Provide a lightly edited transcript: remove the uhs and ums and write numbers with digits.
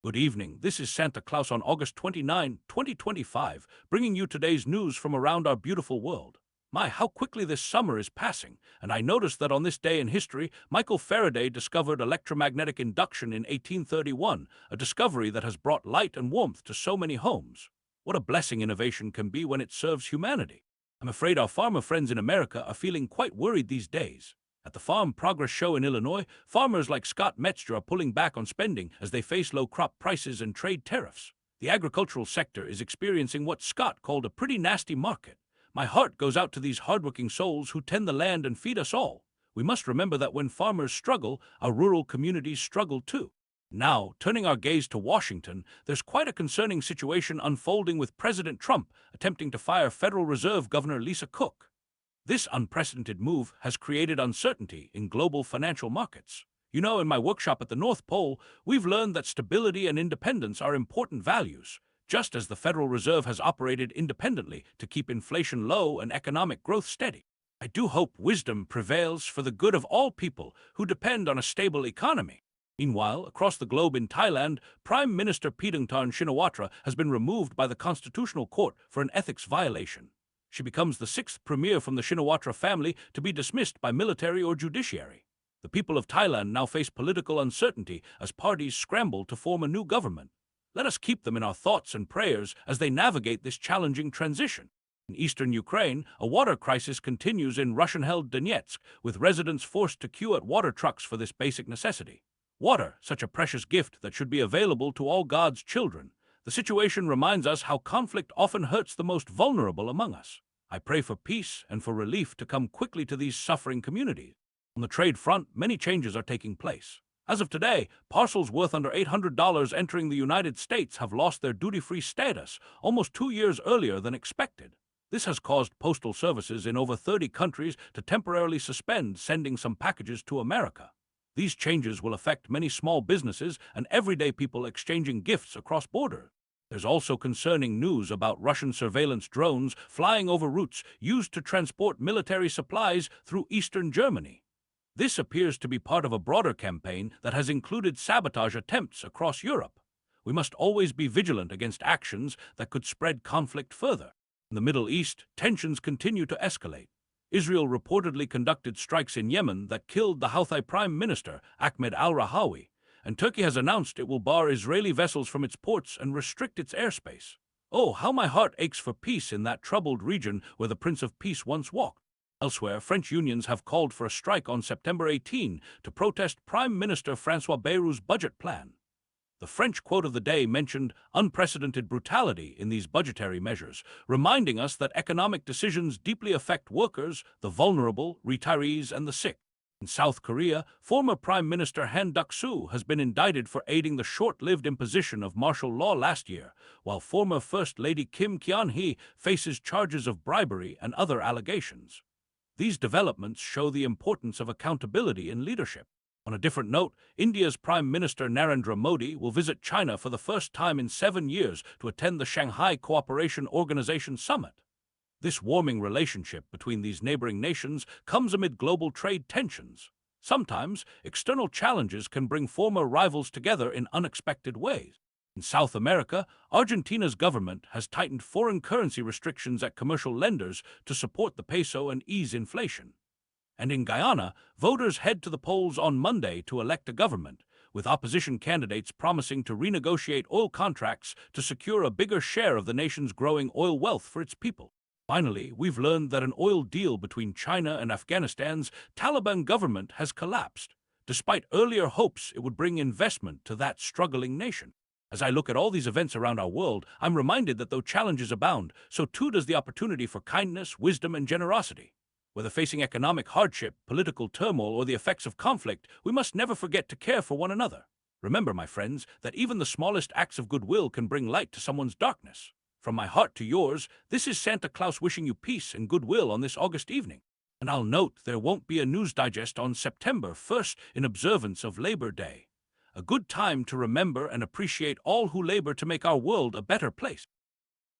Good evening. This is Santa Claus on August 29, 2025, bringing you today's news from around our beautiful world. My, how quickly this summer is passing, and I noticed that on this day in history, Michael Faraday discovered electromagnetic induction in 1831, a discovery that has brought light and warmth to so many homes. What a blessing innovation can be when it serves humanity. I'm afraid our farmer friends in America are feeling quite worried these days. At the Farm Progress Show in Illinois, farmers like Scott Metzger are pulling back on spending as they face low crop prices and trade tariffs. The agricultural sector is experiencing what Scott called a pretty nasty market. My heart goes out to these hardworking souls who tend the land and feed us all. We must remember that when farmers struggle, our rural communities struggle too. Now, turning our gaze to Washington, there's quite a concerning situation unfolding with President Trump attempting to fire Federal Reserve Governor Lisa Cook. This unprecedented move has created uncertainty in global financial markets. You know, in my workshop at the North Pole, we've learned that stability and independence are important values, just as the Federal Reserve has operated independently to keep inflation low and economic growth steady. I do hope wisdom prevails for the good of all people who depend on a stable economy. Meanwhile, across the globe in Thailand, Prime Minister Paetongtarn Shinawatra has been removed by the Constitutional Court for an ethics violation. She becomes the sixth premier from the Shinawatra family to be dismissed by military or judiciary. The people of Thailand now face political uncertainty as parties scramble to form a new government. Let us keep them in our thoughts and prayers as they navigate this challenging transition. In eastern Ukraine, a water crisis continues in Russian-held Donetsk, with residents forced to queue at water trucks for this basic necessity. Water, such a precious gift that should be available to all God's children. The situation reminds us how conflict often hurts the most vulnerable among us. I pray for peace and for relief to come quickly to these suffering communities. On the trade front, many changes are taking place. As of today, parcels worth under $800 entering the United States have lost their duty-free status almost 2 years earlier than expected. This has caused postal services in over 30 countries to temporarily suspend sending some packages to America. These changes will affect many small businesses and everyday people exchanging gifts across borders. There's also concerning news about Russian surveillance drones flying over routes used to transport military supplies through eastern Germany. This appears to be part of a broader campaign that has included sabotage attempts across Europe. We must always be vigilant against actions that could spread conflict further. In the Middle East, tensions continue to escalate. Israel reportedly conducted strikes in Yemen that killed the Houthi Prime Minister, Ahmed al-Rahawi, and Turkey has announced it will bar Israeli vessels from its ports and restrict its airspace. Oh, how my heart aches for peace in that troubled region where the Prince of Peace once walked. Elsewhere, French unions have called for a strike on September 18 to protest Prime Minister François Bayrou's budget plan. The French quote of the day mentioned unprecedented brutality in these budgetary measures, reminding us that economic decisions deeply affect workers, the vulnerable, retirees, and the sick. In South Korea, former Prime Minister Han Duck-soo has been indicted for aiding the short-lived imposition of martial law last year, while former First Lady Kim Kyon-hee faces charges of bribery and other allegations. These developments show the importance of accountability in leadership. On a different note, India's Prime Minister Narendra Modi will visit China for the first time in 7 years to attend the Shanghai Cooperation Organization Summit. This warming relationship between these neighboring nations comes amid global trade tensions. Sometimes, external challenges can bring former rivals together in unexpected ways. In South America, Argentina's government has tightened foreign currency restrictions at commercial lenders to support the peso and ease inflation. And in Guyana, voters head to the polls on Monday to elect a government, with opposition candidates promising to renegotiate oil contracts to secure a bigger share of the nation's growing oil wealth for its people. Finally, we've learned that an oil deal between China and Afghanistan's Taliban government has collapsed, despite earlier hopes it would bring investment to that struggling nation. As I look at all these events around our world, I'm reminded that though challenges abound, so too does the opportunity for kindness, wisdom, and generosity. Whether facing economic hardship, political turmoil, or the effects of conflict, we must never forget to care for one another. Remember, my friends, that even the smallest acts of goodwill can bring light to someone's darkness. From my heart to yours, this is Santa Claus wishing you peace and goodwill on this August evening. And I'll note there won't be a news digest on September 1st in observance of Labor Day. A good time to remember and appreciate all who labor to make our world a better place.